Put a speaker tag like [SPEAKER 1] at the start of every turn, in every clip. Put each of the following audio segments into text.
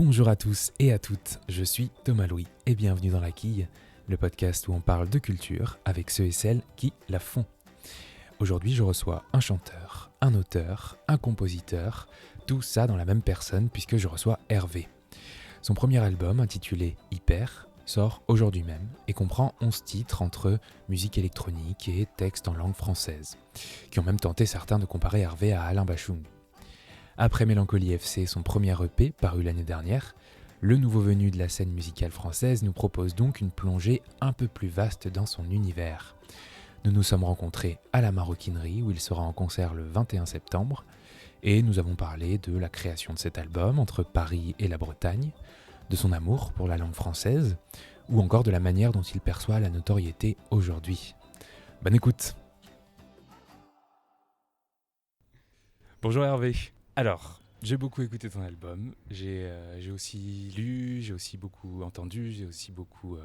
[SPEAKER 1] Bonjour à tous et à toutes, je suis Thomas Louis et bienvenue dans La Quille, le podcast où on parle de culture avec ceux et celles qui la font. Aujourd'hui, je reçois un chanteur, un auteur, un compositeur, tout ça dans la même personne puisque je reçois Hervé. Son premier album, intitulé Hyper, sort aujourd'hui même et comprend 11 titres entre musique électronique et textes en langue française, qui ont même tenté certains de comparer Hervé à Alain Bachung. Après Mélancolie FC, son premier EP, paru l'année dernière, le nouveau venu de la scène musicale française nous propose donc une plongée un peu plus vaste dans son univers. Nous nous sommes rencontrés à la Maroquinerie où il sera en concert le 21 septembre et nous avons parlé de la création de cet album entre Paris et la Bretagne, de son amour pour la langue française ou encore de la manière dont il perçoit la notoriété aujourd'hui. Bonne écoute. Bonjour Hervé. Alors, j'ai beaucoup écouté ton album, j'ai aussi lu, j'ai aussi beaucoup entendu, j'ai aussi beaucoup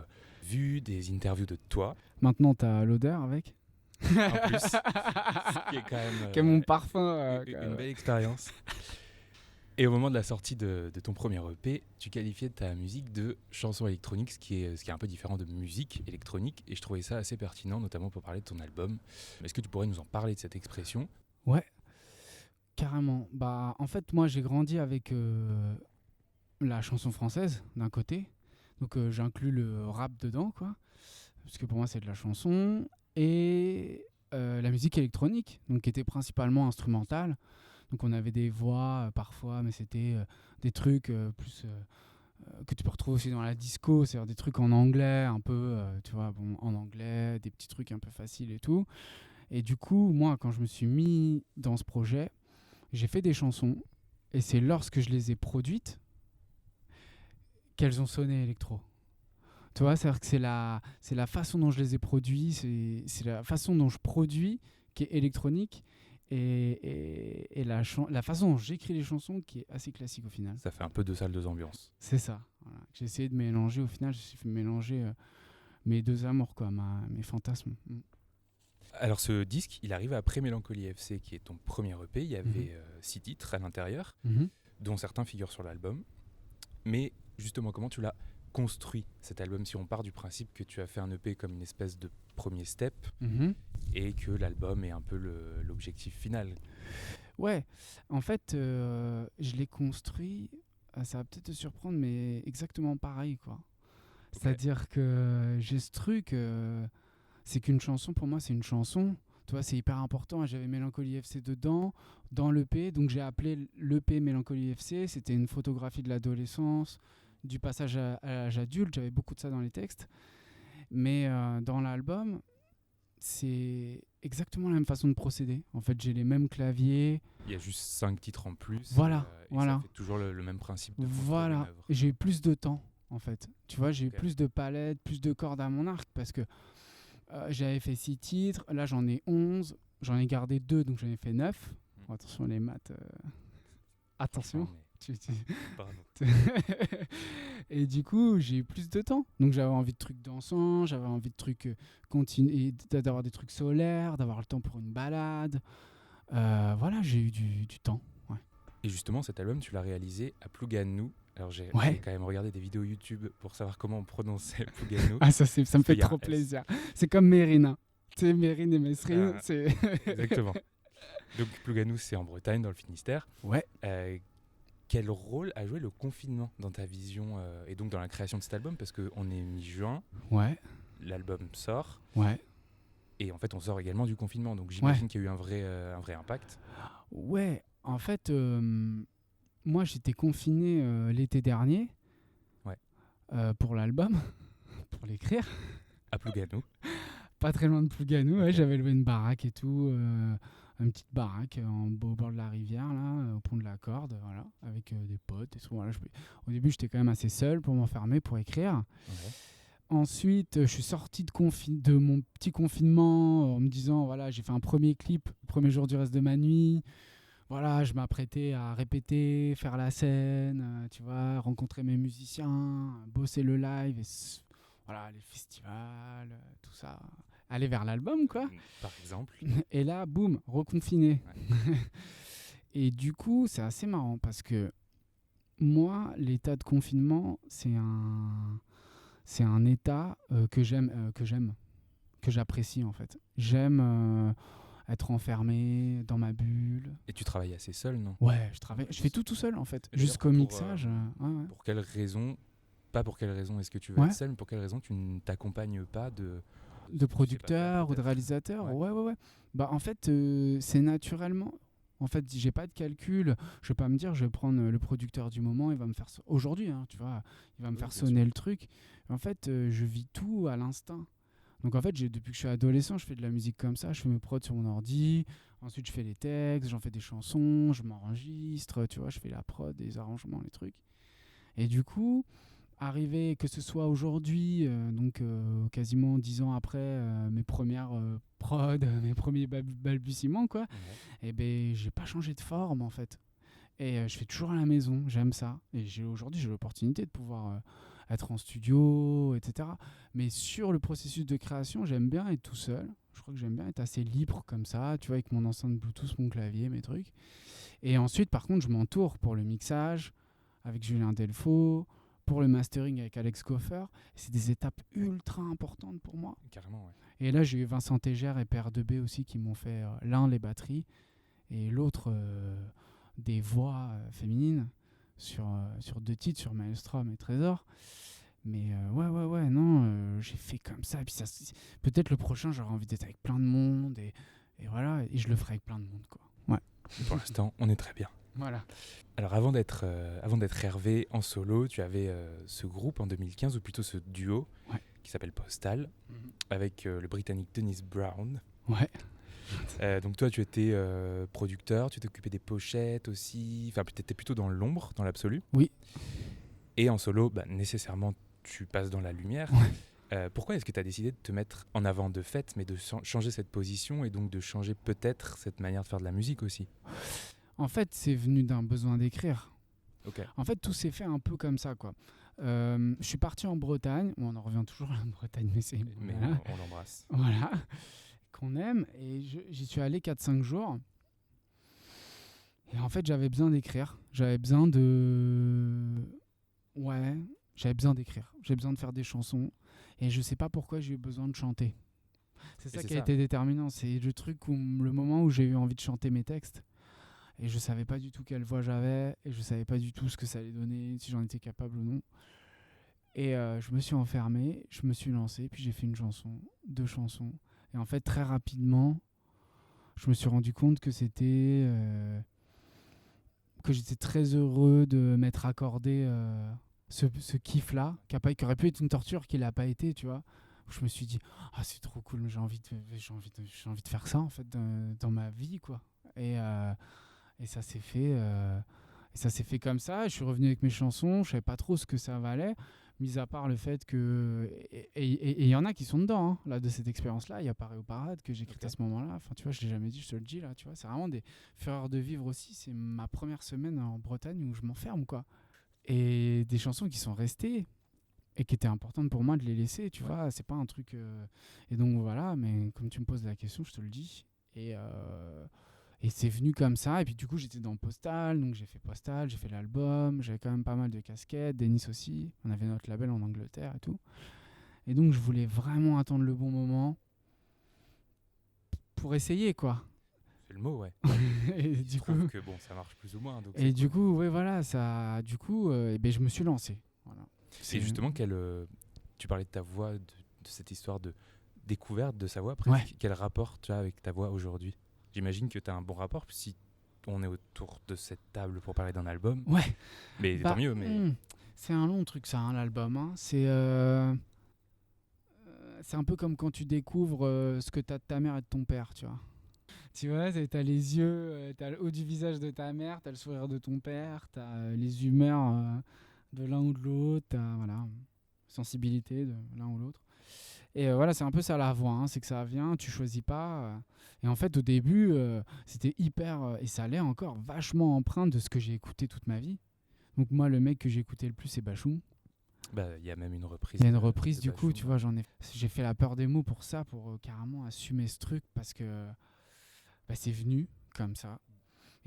[SPEAKER 1] vu des interviews de toi.
[SPEAKER 2] Maintenant, t'as l'odeur avec.
[SPEAKER 1] En plus, ce qui est quand même
[SPEAKER 2] Quel mon parfum.
[SPEAKER 1] une belle expérience. Et au moment de la sortie de ton premier EP, tu qualifiais ta musique de chanson électronique, ce qui est un peu différent de musique électronique, et je trouvais ça assez pertinent, notamment pour parler de ton album. Est-ce que tu pourrais nous en parler de cette expression ?
[SPEAKER 2] Ouais, carrément. Bah, en fait, moi, j'ai grandi avec la chanson française, d'un côté. Donc, j'inclus le rap dedans, quoi. Parce que pour moi, c'est de la chanson. Et la musique électronique, donc qui était principalement instrumentale. Donc, on avait des voix parfois, mais c'était des trucs plus... que tu peux retrouver aussi dans la disco, c'est-à-dire des trucs en anglais, un peu, tu vois, bon, en anglais, des petits trucs un peu faciles et tout. Et du coup, moi, quand je me suis mis dans ce projet, j'ai fait des chansons, et c'est lorsque je les ai produites qu'elles ont sonné électro. Tu vois, c'est-à-dire que c'est la façon dont je les ai produits, c'est la façon dont je produis qui est électronique, et la façon dont j'écris les chansons qui est assez classique au final.
[SPEAKER 1] Ça fait un peu deux salles, deux ambiances.
[SPEAKER 2] C'est ça. Voilà. J'ai essayé de mélanger, au final, j'ai fait mélanger mes deux amours, quoi, mes fantasmes.
[SPEAKER 1] Alors ce disque, il arrive après Mélancolie FC, qui est ton premier EP. Il y avait 6 titres à l'intérieur, dont certains figurent sur l'album. Mais justement, comment tu l'as construit cet album, si on part du principe que tu as fait un EP comme une espèce de premier step et que l'album est un peu l'objectif final?
[SPEAKER 2] Ouais, en fait, je l'ai construit, ça va peut-être te surprendre, mais exactement pareil, quoi. Okay. C'est-à-dire que j'ai ce truc, c'est qu'une chanson, pour moi, c'est une chanson. Tu vois, c'est hyper important. J'avais Mélancolie FC dedans, dans l'EP, donc j'ai appelé l'EP Mélancolie FC. C'était une photographie de l'adolescence, du passage à l'âge adulte. J'avais beaucoup de ça dans les textes. Mais dans l'album, c'est exactement la même façon de procéder. En fait, j'ai les mêmes claviers.
[SPEAKER 1] Il y a juste 5 titres en plus.
[SPEAKER 2] Voilà,
[SPEAKER 1] et
[SPEAKER 2] voilà.
[SPEAKER 1] Ça fait toujours le même principe de
[SPEAKER 2] voilà.
[SPEAKER 1] Une œuvre.
[SPEAKER 2] Et j'ai eu plus de temps, en fait. Tu vois, j'ai eu plus de palettes, plus de cordes à mon arc, parce que j'avais fait 6 titres. Là, j'en ai 11. J'en ai gardé 2, donc j'en ai fait 9. Attention, les maths. Attention. Et du coup, j'ai eu plus de temps. Donc j'avais envie de trucs dansants, j'avais envie de trucs d'avoir des trucs solaires, d'avoir le temps pour une balade. Voilà, j'ai eu du temps. Ouais.
[SPEAKER 1] Et justement, cet album, tu l'as réalisé à Plougasnou. Alors j'ai quand même regardé des vidéos YouTube pour savoir comment on prononçait Plougasnou.
[SPEAKER 2] Ah, ça me fait trop plaisir. C'est comme Mérina. Tu sais, Mérine et Mesrine, c'est...
[SPEAKER 1] Exactement. Donc Plougasnou, c'est en Bretagne, dans le Finistère.
[SPEAKER 2] Ouais.
[SPEAKER 1] Quel rôle a joué le confinement dans ta vision et donc dans la création de cet album? Parce qu'on est mi-juin, l'album sort, et en fait on sort également du confinement, donc j'imagine qu'il y a eu un vrai impact.
[SPEAKER 2] Ouais, en fait, moi j'étais confiné l'été dernier pour l'album, pour l'écrire.
[SPEAKER 1] À Plougasnou.
[SPEAKER 2] Pas très loin de Plougasnou, j'avais loué une baraque et tout, une petite baraque au bord de la rivière, là, au pont de la Corde, voilà, avec des potes et tout. Voilà, au début, j'étais quand même assez seul pour m'enfermer, pour écrire. Ensuite, je suis sorti de mon petit confinement en me disant, voilà, j'ai fait un premier clip, le premier jour du reste de ma nuit. Voilà, je m'apprêtais à répéter, faire la scène, tu vois, rencontrer mes musiciens, bosser le live, voilà, les festivals, tout ça. Aller vers l'album, quoi.
[SPEAKER 1] Par exemple.
[SPEAKER 2] Et là, boum, reconfiné. Et du coup, c'est assez marrant parce que Moi, l'état de confinement, c'est un état que j'apprécie en fait. J'aime être enfermé dans ma bulle.
[SPEAKER 1] Et tu travailles assez seul, non?
[SPEAKER 2] Ouais, je fais tout seul en fait.
[SPEAKER 1] D'ailleurs,
[SPEAKER 2] Jusqu'au mixage. Ouais.
[SPEAKER 1] pour quelle raison, pas pour quelle raison est-ce que tu veux
[SPEAKER 2] Ouais.
[SPEAKER 1] être seul, mais pour quelle raison tu ne t'accompagnes pas de
[SPEAKER 2] De
[SPEAKER 1] ce que tu sais pas faire,
[SPEAKER 2] producteur ou de
[SPEAKER 1] peut-être?
[SPEAKER 2] réalisateur.
[SPEAKER 1] Ouais.
[SPEAKER 2] Ouais. Bah en fait, c'est naturellement. En fait, j'ai pas de calcul. Je vais pas me dire, je vais prendre le producteur du moment, il va me faire aujourd'hui, hein, tu vois, il va me
[SPEAKER 1] Oui,
[SPEAKER 2] faire
[SPEAKER 1] bien
[SPEAKER 2] sonner
[SPEAKER 1] sûr.
[SPEAKER 2] le truc. En fait, je vis tout à l'instinct. Donc en fait, depuis que je suis adolescent, je fais de la musique comme ça. Je fais mes prods sur mon ordi. Ensuite, je fais les textes, j'en fais des chansons, je m'enregistre, tu vois, je fais la prod, les arrangements, les trucs. Et du coup, arriver que ce soit aujourd'hui, donc quasiment 10 ans après mes premières prods, mes premiers balbutiements, quoi,
[SPEAKER 1] Ouais.
[SPEAKER 2] et ben j'ai pas changé de forme en fait. Et je fais toujours à la maison, j'aime ça. Et aujourd'hui, j'ai l'opportunité de pouvoir être en studio, etc. Mais sur le processus de création, j'aime bien être tout seul. Je crois que j'aime bien être assez libre comme ça, tu vois, avec mon enceinte Bluetooth, mon clavier, mes trucs. Et ensuite, par contre, je m'entoure pour le mixage avec Julien Delfaux, pour le mastering avec Alex Koffer. C'est des étapes ultra importantes pour moi.
[SPEAKER 1] Carrément, ouais.
[SPEAKER 2] Et là, j'ai eu Vincent Tégère et PR2B aussi qui m'ont fait l'un les batteries et l'autre des voix féminines sur 2 titres, sur Maelstrom et Trésor. Mais ouais, non, j'ai fait comme ça. Et puis peut-être le prochain, j'aurai envie d'être avec plein de monde et voilà, et je le ferai avec plein de monde, quoi. Ouais.
[SPEAKER 1] Pour l'instant, on est très bien.
[SPEAKER 2] Voilà.
[SPEAKER 1] Alors avant d'être Hervé en solo, tu avais ce groupe en 2015, ou plutôt ce duo,
[SPEAKER 2] Ouais.
[SPEAKER 1] qui s'appelle Postal, avec le Britannique Dennis Brown.
[SPEAKER 2] Ouais.
[SPEAKER 1] Donc toi, tu étais producteur, tu t'occupais des pochettes aussi, enfin tu étais plutôt dans l'ombre, dans l'absolu.
[SPEAKER 2] Oui.
[SPEAKER 1] Et en solo, bah, nécessairement, tu passes dans la lumière.
[SPEAKER 2] Ouais.
[SPEAKER 1] Pourquoi est-ce que tu as décidé de te mettre en avant de fait, mais de changer cette position et donc de changer peut-être cette manière de faire de la musique aussi?
[SPEAKER 2] En fait, c'est venu d'un besoin d'écrire.
[SPEAKER 1] Ok.
[SPEAKER 2] En fait, tout s'est fait un peu comme ça, quoi. Je suis parti en Bretagne. Bon, on en revient toujours à la Bretagne, mais c'est...
[SPEAKER 1] Mais
[SPEAKER 2] Voilà.
[SPEAKER 1] on l'embrasse.
[SPEAKER 2] Voilà. Qu'on aime. Et j'y suis allé 4-5 jours. Et en fait, j'avais besoin d'écrire. J'avais besoin de... Ouais, j'avais besoin d'écrire. J'avais besoin de faire des chansons. Et je sais pas pourquoi j'ai eu besoin de chanter. C'est ça
[SPEAKER 1] c'est
[SPEAKER 2] qui a
[SPEAKER 1] ça.
[SPEAKER 2] été déterminant. C'est le moment où j'ai eu envie de chanter mes textes. Et je savais pas du tout quelle voix j'avais. Et je savais pas du tout ce que ça allait donner, si j'en étais capable ou non. Et je me suis enfermé, je me suis lancé. Puis j'ai fait une chanson, 2 chansons. Et en fait, très rapidement, je me suis rendu compte que c'était... que j'étais très heureux de m'être accordé ce kiff-là, qui aurait pu être une torture, qui l'a pas été, tu vois. Je me suis dit, ah, c'est trop cool, j'ai envie de faire ça, en fait, dans ma vie, quoi. Et ça s'est fait... et ça s'est fait comme ça. Je suis revenu avec mes chansons, je savais pas trop ce que ça valait, mis à part le fait que... Et il y en a qui sont dedans, hein, là, de cette expérience-là. Il y a Paré au Parade que j'ai écrit à ce moment-là. Enfin, tu vois, je l'ai jamais dit, je te le dis, là, tu vois. C'est vraiment des fureurs de vivre aussi. C'est ma première semaine en Bretagne où je m'enferme, quoi. Et des chansons qui sont restées et qui étaient importantes pour moi de les laisser, tu vois. C'est pas un truc... Et donc, voilà, mais comme tu me poses la question, je te le dis. Et c'est venu comme ça. Et puis du coup, j'étais dans Postal. Donc j'ai fait Postal, j'ai fait l'album. J'avais quand même pas mal de casquettes. Dennis aussi. On avait notre label en Angleterre et tout. Et donc je voulais vraiment attendre le bon moment pour essayer, quoi.
[SPEAKER 1] C'est le mot, ouais.
[SPEAKER 2] Et
[SPEAKER 1] Il se
[SPEAKER 2] du
[SPEAKER 1] trouve
[SPEAKER 2] coup,
[SPEAKER 1] que bon, ça marche plus ou moins. Donc
[SPEAKER 2] et du coup, ouais, voilà, ça. Du coup, eh ben, je me suis lancé. Voilà.
[SPEAKER 1] c'est justement tu parlais de ta voix, de cette histoire de découverte de sa voix. Presque.
[SPEAKER 2] Ouais.
[SPEAKER 1] Quel rapport tu as avec ta voix aujourd'hui? J'imagine que tu as un bon rapport si on est autour de cette table pour parler d'un album.
[SPEAKER 2] Ouais.
[SPEAKER 1] Mais tant mieux. Mais
[SPEAKER 2] c'est un long truc, ça, hein, l'album. Hein. C'est un peu comme quand tu découvres ce que t'as de ta mère et de ton père, tu vois. Tu vois, t'as les yeux, t'as le haut du visage de ta mère, t'as le sourire de ton père, t'as les humeurs de l'un ou de l'autre, t'as voilà, sensibilité de l'un ou l'autre. Et voilà, c'est un peu ça la voix, hein, c'est que ça vient, tu choisis pas. Et en fait, au début, c'était hyper, et ça l'est encore, vachement empreint de ce que j'ai écouté toute ma vie. Donc moi, le mec que j'ai écouté le plus, c'est Bachung.
[SPEAKER 1] il y a même une reprise.
[SPEAKER 2] Il y a une reprise,
[SPEAKER 1] de
[SPEAKER 2] du coup,
[SPEAKER 1] Bachung.
[SPEAKER 2] tu vois, j'ai fait la peur des mots pour ça, pour carrément assumer ce truc, parce que c'est venu comme ça.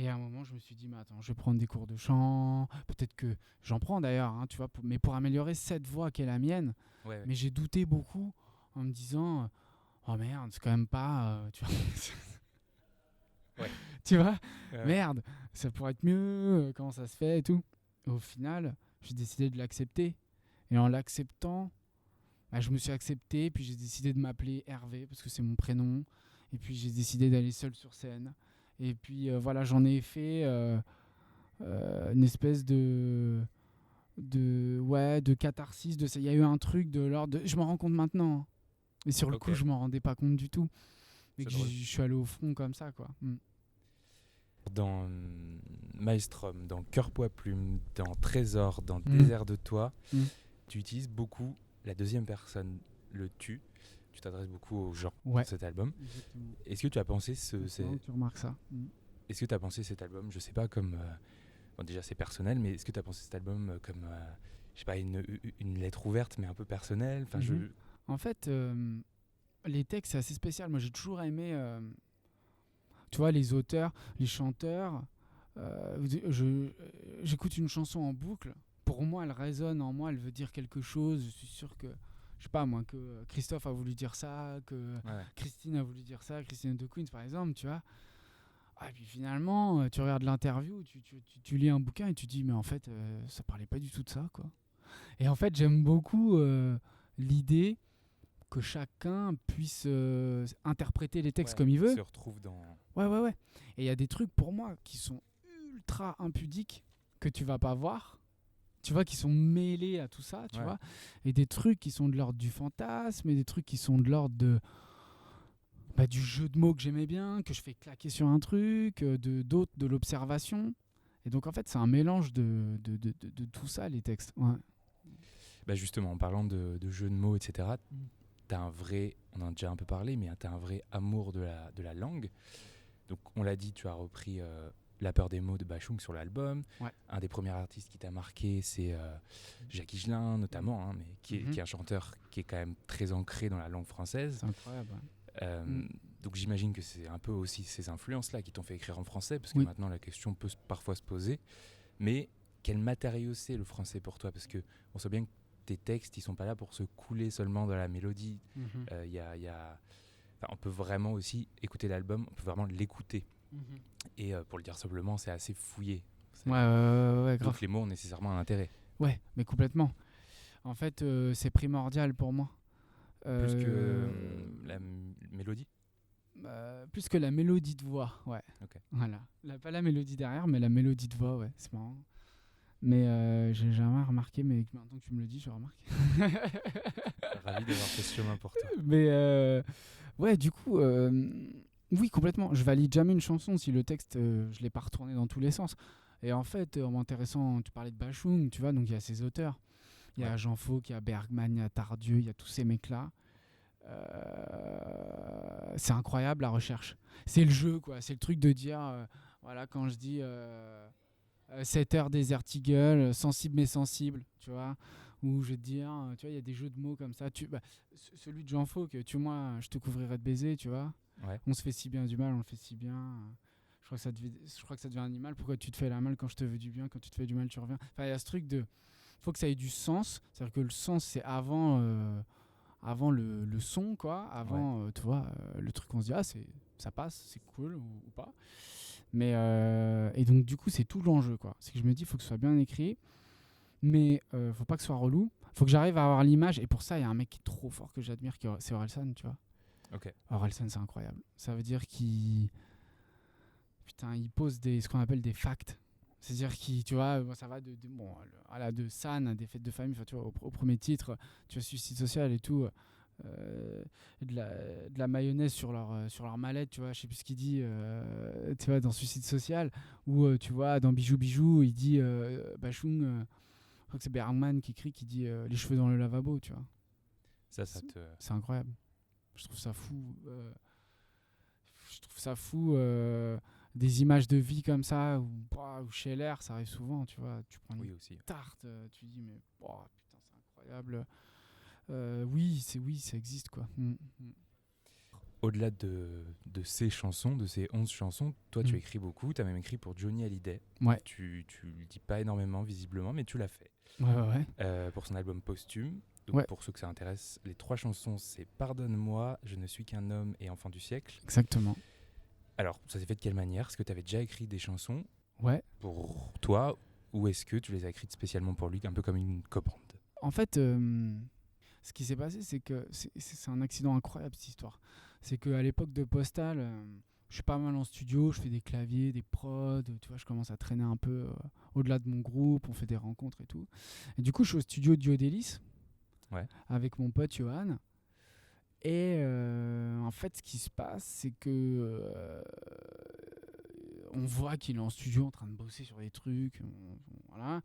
[SPEAKER 2] Et à un moment, je me suis dit, mais attends, je vais prendre des cours de chant. Peut-être que j'en prends d'ailleurs, hein, tu vois, mais pour améliorer cette voix qui est la mienne.
[SPEAKER 1] Ouais.
[SPEAKER 2] Mais j'ai douté beaucoup en me disant, oh merde, c'est quand même pas, tu vois.
[SPEAKER 1] Ouais.
[SPEAKER 2] Tu vois,
[SPEAKER 1] Ouais.
[SPEAKER 2] merde, ça pourrait être mieux, comment ça se fait et tout. Et au final, j'ai décidé de l'accepter. Et en l'acceptant, bah, je me suis accepté, puis j'ai décidé de m'appeler Hervé, parce que c'est mon prénom. Et puis j'ai décidé d'aller seul sur scène. Et puis voilà, j'en ai fait une espèce de catharsis. Il y a eu un truc de l'ordre de... Je m'en rends compte maintenant. Hein. Et sur le
[SPEAKER 1] Ok.
[SPEAKER 2] coup, je m'en rendais pas compte du tout. Mais
[SPEAKER 1] C'est
[SPEAKER 2] que
[SPEAKER 1] drôle.
[SPEAKER 2] je suis allé au front comme ça, quoi.
[SPEAKER 1] Dans Maelstrom, dans Cœur Poids Plume, dans Trésor, dans
[SPEAKER 2] Mm.
[SPEAKER 1] Désert de toi,
[SPEAKER 2] Mm.
[SPEAKER 1] tu utilises beaucoup la deuxième personne, le tu. Tu t'adresses beaucoup aux gens
[SPEAKER 2] Ouais.
[SPEAKER 1] dans cet album.
[SPEAKER 2] Exactement.
[SPEAKER 1] Est-ce que tu as pensé
[SPEAKER 2] C'est marrant que tu remarques ça.
[SPEAKER 1] Est-ce que tu as pensé cet album, je sais pas, comme bon, déjà c'est personnel, mais est-ce que tu as pensé cet album comme je sais pas, une lettre ouverte mais un peu personnelle, enfin
[SPEAKER 2] Mhm. En fait, les textes, c'est assez spécial. Moi, j'ai toujours aimé, tu vois, les auteurs, les chanteurs. J'écoute une chanson en boucle. Pour moi, elle résonne en moi, elle veut dire quelque chose. Je suis sûr que, je sais pas moi, que Christophe a voulu dire ça, que
[SPEAKER 1] Ouais.
[SPEAKER 2] Christine a voulu dire ça, Christine de Queens par exemple, tu vois. Ah, et puis finalement, tu regardes l'interview, tu lis un bouquin et tu dis, mais en fait, ça parlait pas du tout de ça, quoi. Et en fait, j'aime beaucoup l'idée que chacun puisse interpréter les textes
[SPEAKER 1] Ouais,
[SPEAKER 2] comme il veut.
[SPEAKER 1] se retrouve dans
[SPEAKER 2] Ouais. Et il y a des trucs pour moi qui sont ultra impudiques que tu vas pas voir. Tu vois, qui sont mêlés à tout ça, tu
[SPEAKER 1] Ouais.
[SPEAKER 2] vois. Et des trucs qui sont de l'ordre du fantasme, et des trucs qui sont de l'ordre de, du jeu de mots que j'aimais bien, que je fais claquer sur un truc, d'autres de l'observation. Et donc, en fait, c'est un mélange de tout ça, les textes. Ouais.
[SPEAKER 1] Bah justement, en parlant de jeux de mots, etc., t'as un vrai, on en a déjà un peu parlé, mais t'as un vrai amour de la langue. Donc on l'a dit, tu as repris La peur des mots de Bachung sur l'album.
[SPEAKER 2] Ouais.
[SPEAKER 1] Un des premiers artistes qui t'a marqué, c'est Jacques Higelin notamment, hein, mais qui est un chanteur qui est quand même très ancré dans la langue française.
[SPEAKER 2] C'est incroyable. Ouais.
[SPEAKER 1] Donc j'imagine que c'est un peu aussi ces influences-là qui t'ont fait écrire en français, parce que
[SPEAKER 2] Oui.
[SPEAKER 1] maintenant la question peut parfois se poser. Mais quel matériau c'est le français pour toi? Parce que on sait bien que tes textes, ils sont pas là pour se couler seulement dans la mélodie. Enfin, on peut vraiment aussi écouter l'album, on peut vraiment l'écouter. Et pour le dire simplement, c'est assez fouillé.
[SPEAKER 2] Ouais, grave.
[SPEAKER 1] Donc les mots ont nécessairement un intérêt.
[SPEAKER 2] Ouais, mais complètement. En fait, c'est primordial pour moi.
[SPEAKER 1] Plus que la mélodie.
[SPEAKER 2] Plus que la mélodie de voix, ouais.
[SPEAKER 1] Ok.
[SPEAKER 2] Voilà. Pas la mélodie derrière, mais la mélodie de voix, ouais. C'est marrant. Mais j'ai jamais remarqué, mais maintenant que tu me le dis, je remarque.
[SPEAKER 1] Ravi d'avoir fait ce chemin pour toi.
[SPEAKER 2] Mais ouais, du coup, oui, complètement. Je valide jamais une chanson si le texte, je l'ai pas retourné dans tous les sens. Et en fait, en m'intéressant, tu parlais de Bachung, tu vois, donc il y a ces auteurs. Il y a Jean Fauque, il y a Bergman, il y a Tardieu, il y a tous ces mecs-là. C'est incroyable la recherche. C'est le jeu, quoi. C'est le truc de dire, voilà, quand je dis 7 heures Desert Eagle, sensible mais sensible, tu vois. Ou je vais te dire, tu vois, il y a des jeux de mots comme ça. Celui de Jean Fauque, tu vois, moi, je te couvrirai de baisers, tu vois.
[SPEAKER 1] Ouais.
[SPEAKER 2] On se fait si bien du mal, on le fait si bien. Je crois que ça devient animal. Pourquoi tu te fais la mal quand je te veux du bien? Quand tu te fais du mal, tu reviens. Enfin, il y a ce truc de... faut que ça ait du sens. C'est-à-dire que le sens, c'est avant le son, quoi. Avant, tu vois, le truc, on se dit, ça passe, c'est cool ou pas. Mais, et donc, du coup, c'est tout l'enjeu, quoi. C'est que je me dis, il faut que ce soit bien écrit. Mais faut pas que ce soit relou. Faut que j'arrive à avoir l'image. Et pour ça, il y a un mec qui est trop fort que j'admire, c'est Orelsan, tu vois.
[SPEAKER 1] Ok.
[SPEAKER 2] Orelsan, c'est incroyable. Ça veut dire qu'il... Putain, il pose ce qu'on appelle des facts. C'est-à-dire qu'il, tu vois, ça va de San, des fêtes de famille, tu vois, au premier titre, tu vois, suicide social et tout, de la mayonnaise sur leur mallette, tu vois, je sais plus ce qu'il dit, tu vois, dans suicide social, ou tu vois, dans Bijou Bijou, il dit, Bachung, je crois que c'est Bergman qui crie, qui dit les cheveux dans le lavabo, tu vois. C'est incroyable. Je trouve ça fou. Des images de vie comme ça, ou chez l'air, ça arrive souvent, tu vois. Tu prends une tarte, tu dis, mais putain, c'est incroyable. Oui, ça existe, quoi.
[SPEAKER 1] au-delà de ces chansons, de ces 11 chansons, toi tu écris beaucoup, tu as même écrit pour Johnny Hallyday.
[SPEAKER 2] Ouais.
[SPEAKER 1] Tu le dis pas énormément visiblement, mais tu l'as fait.
[SPEAKER 2] Ouais.
[SPEAKER 1] Pour son album posthume. Donc
[SPEAKER 2] Ouais.
[SPEAKER 1] pour ceux que ça intéresse, les 3 chansons, c'est Pardonne-moi, Je ne suis qu'un homme et Enfant du siècle.
[SPEAKER 2] Exactement.
[SPEAKER 1] Alors, ça s'est fait de quelle manière ? Est-ce que tu avais déjà écrit des chansons
[SPEAKER 2] Ouais.
[SPEAKER 1] pour toi, ou est-ce que tu les as écrites spécialement pour lui, un peu comme une commande ?
[SPEAKER 2] En fait, ce qui s'est passé, c'est que c'est un accident incroyable, cette histoire. C'est qu'à l'époque de Postal, je suis pas mal en studio, je fais des claviers, des prods, tu vois, je commence à traîner un peu au-delà de mon groupe, on fait des rencontres et tout. Et du coup, je suis au studio Diodélis, avec mon pote Johan. Et en fait, ce qui se passe, c'est que on voit qu'il est en studio en train de bosser sur des trucs. Voilà.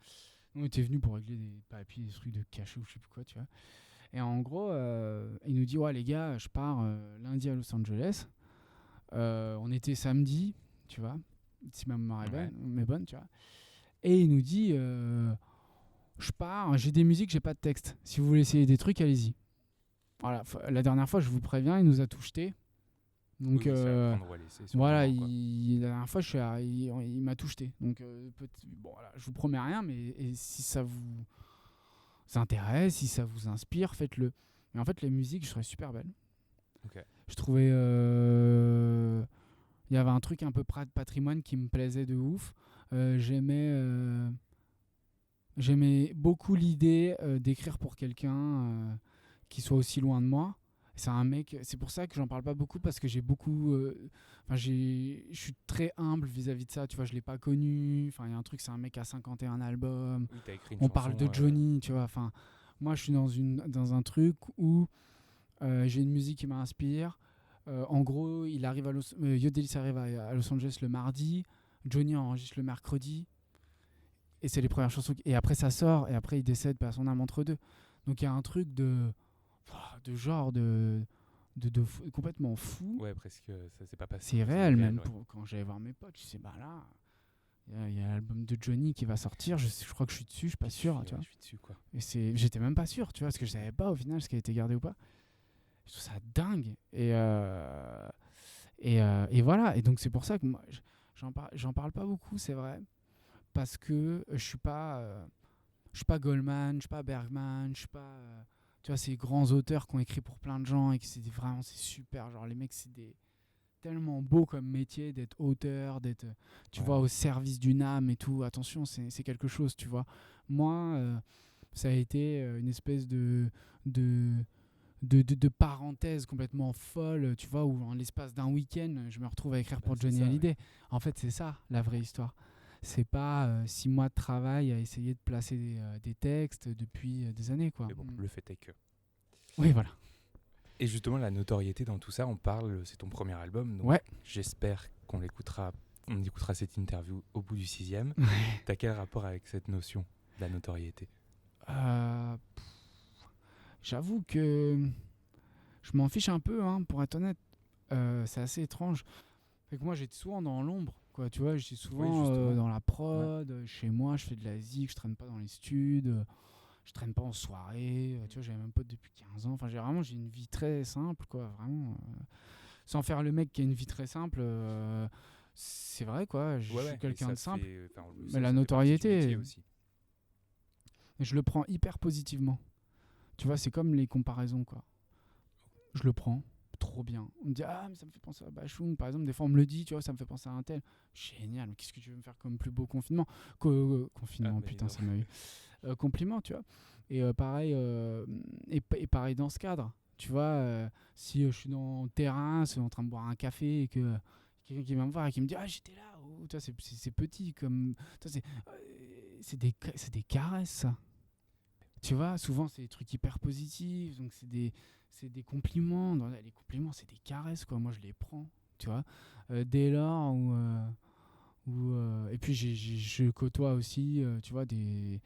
[SPEAKER 2] On était venu pour régler des papiers, des trucs de cachet ou je sais plus quoi, tu vois. Et en gros, il nous dit, ouais les gars, je pars lundi à Los Angeles. On était samedi, tu vois, si ma mémoire est bonne, tu vois. Et il nous dit, je pars, j'ai des musiques, j'ai pas de texte. Si vous voulez essayer des trucs, allez-y. Voilà, la dernière fois, je vous préviens, il nous a tout jeté. Donc, voilà, la dernière fois, il m'a tout jeté. Donc, bon, voilà, je vous promets rien, mais si ça vous intéresse, si ça vous inspire, faites-le. Mais en fait, les musiques, je trouvais super belles.
[SPEAKER 1] Okay.
[SPEAKER 2] Je trouvais... il y avait un truc un peu patrimoine qui me plaisait de ouf. J'aimais beaucoup l'idée d'écrire pour quelqu'un qui soit aussi loin de moi. C'est un mec, c'est pour ça que j'en parle pas beaucoup, parce que j'ai beaucoup... je suis très humble vis-à-vis de ça, tu vois, je l'ai pas connu. Enfin, il y a un truc, c'est un mec à 51 albums.
[SPEAKER 1] Oui, t'as écrit une
[SPEAKER 2] on
[SPEAKER 1] chanson,
[SPEAKER 2] parle de Johnny, tu vois. Enfin, moi, je suis dans un truc où j'ai une musique qui m'inspire. En gros, Yodelis arrive à Los Angeles le mardi, Johnny enregistre le mercredi, et c'est les premières chansons. Et après, ça sort, et après, il décède par son âme entre deux. Donc, il y a un truc de genre de complètement fou.
[SPEAKER 1] Ouais, presque, ça s'est pas passé.
[SPEAKER 2] C'est réel, même. Quand j'allais voir mes potes, je sais, bah là, il y a l'album de Johnny qui va sortir. Je crois que je suis dessus, je suis pas sûr. Tu vois.
[SPEAKER 1] Je suis dessus, quoi.
[SPEAKER 2] Et j'étais même pas sûr, tu vois, parce que je savais pas au final ce qui a été gardé ou pas. Je trouve ça dingue. Et voilà. Et donc, c'est pour ça que moi, j'en parle pas beaucoup, c'est vrai. Parce que je suis pas Goldman, je suis pas Bergman, je suis pas. Tu vois, ces grands auteurs qui ont écrit pour plein de gens et que c'est super. Genre, les mecs, c'est tellement beau comme métier d'être auteur, d'être, tu vois, au service d'une âme et tout. Attention, c'est quelque chose, tu vois. Moi, ça a été une espèce de parenthèse complètement folle, tu vois, où en l'espace d'un week-end, je me retrouve à écrire pour Johnny Hallyday. Ouais. En fait, c'est ça, la vraie histoire. C'est pas 6 mois de travail à essayer de placer des textes depuis des années, quoi.
[SPEAKER 1] Mais bon, le fait est que...
[SPEAKER 2] Oui, voilà.
[SPEAKER 1] Et justement, la notoriété dans tout ça, c'est ton premier album, donc j'espère qu'on écoutera cette interview au bout du 6e. T'as quel rapport avec cette notion de la notoriété ?
[SPEAKER 2] J'avoue que je m'en fiche un peu, hein, pour être honnête. C'est assez étrange. Fait que moi, j'étais souvent dans l'ombre, quoi, tu vois. J'étais souvent dans la prod, chez moi, je fais de la zik, je traîne pas dans les studs, je traîne pas en soirée, tu vois, j'avais même pas depuis 15 ans. Enfin, j'ai une vie très simple, quoi, vraiment. Sans faire le mec qui a une vie très simple, c'est vrai, quoi, je suis quelqu'un de simple. Mais la notoriété, je le prends hyper positivement. Tu vois, c'est comme les comparaisons, quoi. Je le prends trop bien. On me dit, ah, mais ça me fait penser à Bachung, par exemple. Des fois, on me le dit, tu vois, ça me fait penser à un tel. Génial, mais qu'est-ce que tu veux me faire comme plus beau confinement ? Confinement, putain, ça m'a eu. Compliment, tu vois. Et pareil, et pareil dans ce cadre. Tu vois, si je suis dans le terrain, en train de boire un café et que quelqu'un qui vient me voir et qui me dit, ah, j'étais là. Oh, tu vois, c'est petit comme. C'est des caresses, ça. Tu vois, souvent, c'est des trucs hyper positifs, donc c'est des compliments. Les compliments, c'est des caresses, quoi. Moi, je les prends, tu vois. Dès lors où et puis, je côtoie aussi, tu vois, des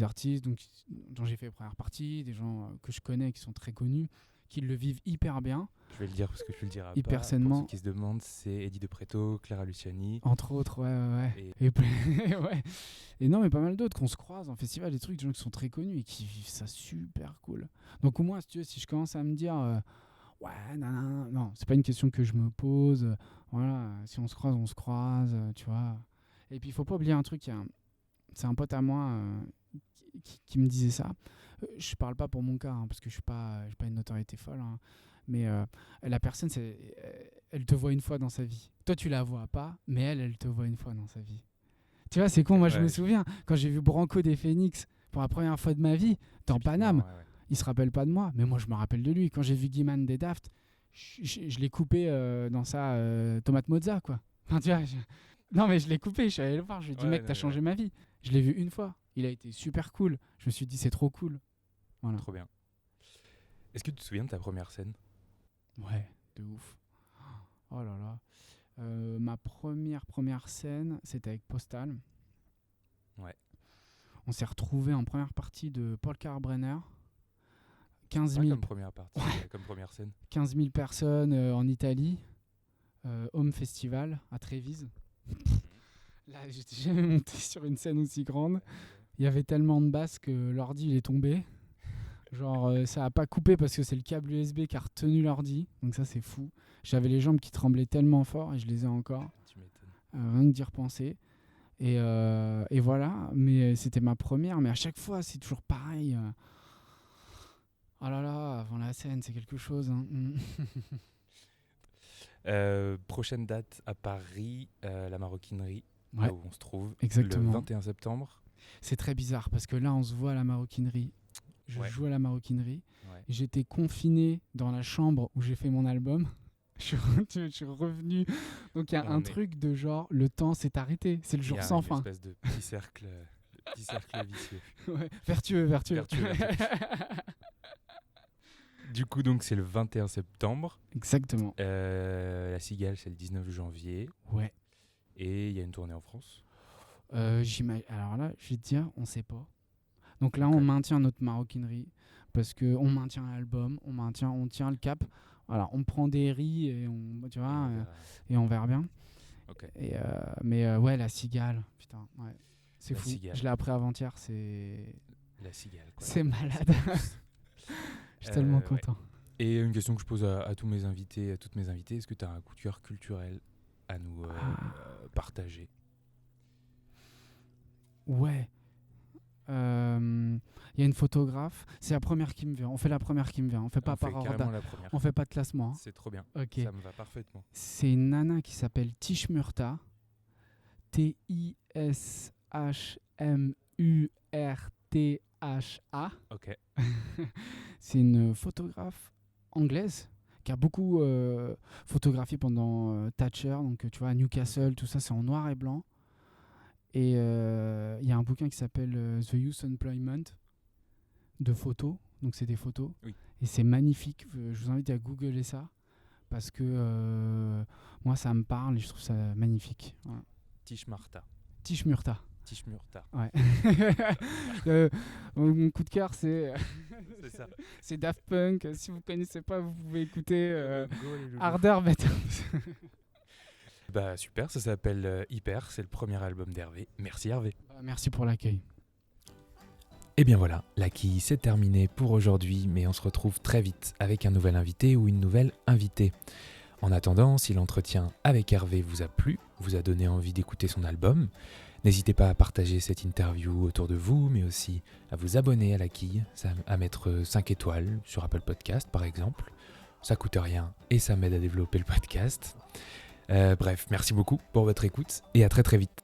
[SPEAKER 2] artistes dont j'ai fait les premières parties, des gens que je connais qui sont très connus, qui le vivent hyper bien.
[SPEAKER 1] Je vais le dire parce que tu le diras
[SPEAKER 2] hyper
[SPEAKER 1] pas.
[SPEAKER 2] sainement.
[SPEAKER 1] Pour ceux qui se demandent, c'est Eddie De Pretto, Clara Luciani.
[SPEAKER 2] Entre autres, ouais. Et ouais. Et non, mais pas mal d'autres qu'on se croise en festival, des trucs, des gens qui sont très connus et qui vivent ça super cool. Donc au moins, si je commence à me dire, ouais, non, c'est pas une question que je me pose. Voilà, si on se croise, on se croise, tu vois. Et puis, il faut pas oublier un truc. C'est un pote à moi qui me disait ça. Je parle pas pour mon cas, hein, parce que je suis pas une notoriété folle. Hein. Mais la personne, elle te voit une fois dans sa vie. Toi, tu la vois pas, mais elle te voit une fois dans sa vie. Tu vois, c'est con. Moi, je me souviens, quand j'ai vu Branco des Phoenix pour la première fois de ma vie, dans Paname,
[SPEAKER 1] Ouais.
[SPEAKER 2] il se rappelle pas de moi, mais moi, je me rappelle de lui. Quand j'ai vu Guiman des Daft, je l'ai coupé dans sa tomate mozza, quoi. Enfin, tu vois, non, mais je l'ai coupé, je suis allé le voir. Je lui ai dit, mec, t'as changé ma vie. Je l'ai vu une fois. Il a été super cool. Je me suis dit, c'est trop cool. Voilà.
[SPEAKER 1] Trop bien. Est-ce que tu te souviens de ta première scène?
[SPEAKER 2] Ouais, de ouf. Oh là là. Ma première scène, c'était avec Postal.
[SPEAKER 1] Ouais.
[SPEAKER 2] On s'est retrouvés en première partie de Paul Kalkbrenner. 15
[SPEAKER 1] Pas
[SPEAKER 2] 000,
[SPEAKER 1] comme première partie, comme première scène.
[SPEAKER 2] 15 000 personnes en Italie. Home Festival à Trévise. Là, j'étais jamais monté sur une scène aussi grande. Il y avait tellement de basses que l'ordi il est tombé. Genre, ça a pas coupé parce que c'est le câble USB qui a retenu l'ordi. Donc ça, c'est fou. J'avais les jambes qui tremblaient tellement fort et je les ai encore.
[SPEAKER 1] Tu m'étonnes.
[SPEAKER 2] Rien que d'y repenser. Et voilà. Mais c'était ma première. Mais à chaque fois, c'est toujours pareil. Oh là là, avant la scène, c'est quelque chose. Hein.
[SPEAKER 1] Prochaine date à Paris, la Maroquinerie,
[SPEAKER 2] Ouais,
[SPEAKER 1] là où on se trouve,
[SPEAKER 2] exactement.
[SPEAKER 1] le 21 septembre.
[SPEAKER 2] C'est très bizarre parce que là, on se voit à la Maroquinerie. Je joue à la Maroquinerie.
[SPEAKER 1] Ouais.
[SPEAKER 2] J'étais confiné dans la chambre où j'ai fait mon album. Je suis revenu. Donc il y a un truc de genre, le temps s'est arrêté. C'est le jour sans fin.
[SPEAKER 1] Une espèce de petit cercle vicieux.
[SPEAKER 2] Ouais, vertueux.
[SPEAKER 1] Du coup, donc, c'est le 21 septembre.
[SPEAKER 2] Exactement.
[SPEAKER 1] La Cigale, c'est le 19 janvier.
[SPEAKER 2] Ouais.
[SPEAKER 1] Et il y a une tournée en France.
[SPEAKER 2] Alors là, je vais te dire, on sait pas. Donc là, on maintient notre maroquinerie parce qu'on maintient l'album, on tient le cap. Voilà, on prend des riz et on verra bien.
[SPEAKER 1] Ok.
[SPEAKER 2] Mais ouais, la Cigale, putain, ouais. C'est
[SPEAKER 1] La
[SPEAKER 2] fou.
[SPEAKER 1] Cigale.
[SPEAKER 2] Je l'ai appris avant-hier, c'est
[SPEAKER 1] La Cigale, quoi.
[SPEAKER 2] c'est malade. Je suis tellement content.
[SPEAKER 1] Et une question que je pose à tous mes invités, à toutes mes invitées, est-ce que tu as un coup de cœur culturel à nous partager?
[SPEAKER 2] Ouais. Il y a une photographe, c'est la première qui me vient. On fait la première qui me vient. On fait pas par ordre.
[SPEAKER 1] La première.
[SPEAKER 2] On fait pas de classement. Hein.
[SPEAKER 1] C'est trop bien.
[SPEAKER 2] Ok.
[SPEAKER 1] Ça me va parfaitement.
[SPEAKER 2] C'est une nana qui s'appelle Tishmurta. Tishmurtha.
[SPEAKER 1] Ok.
[SPEAKER 2] C'est une photographe anglaise qui a beaucoup photographié pendant Thatcher, donc tu vois, à Newcastle, tout ça, c'est en noir et blanc. Et il y a un bouquin qui s'appelle The Youth Employment de photos, donc c'est des photos.
[SPEAKER 1] Oui.
[SPEAKER 2] Et c'est magnifique, je vous invite à googler ça, parce que moi ça me parle et je trouve ça magnifique. Voilà.
[SPEAKER 1] Tishmurtha.
[SPEAKER 2] Ouais. Mon coup de cœur, c'est
[SPEAKER 1] ça.
[SPEAKER 2] C'est Daft Punk. Si vous connaissez pas, vous pouvez écouter
[SPEAKER 1] Go,
[SPEAKER 2] Harder, Better.
[SPEAKER 1] Bah super, ça s'appelle Hyper, c'est le premier album d'Hervé. Merci Hervé.
[SPEAKER 2] Merci pour l'accueil.
[SPEAKER 1] Et bien voilà, la quille c'est terminé pour aujourd'hui, mais on se retrouve très vite avec un nouvel invité ou une nouvelle invitée. En attendant, si l'entretien avec Hervé vous a plu, vous a donné envie d'écouter son album, n'hésitez pas à partager cette interview autour de vous, mais aussi à vous abonner à la quille, à mettre 5 étoiles sur Apple Podcast par exemple. Ça coûte rien et ça m'aide à développer le podcast. Bref, merci beaucoup pour votre écoute et à très très vite.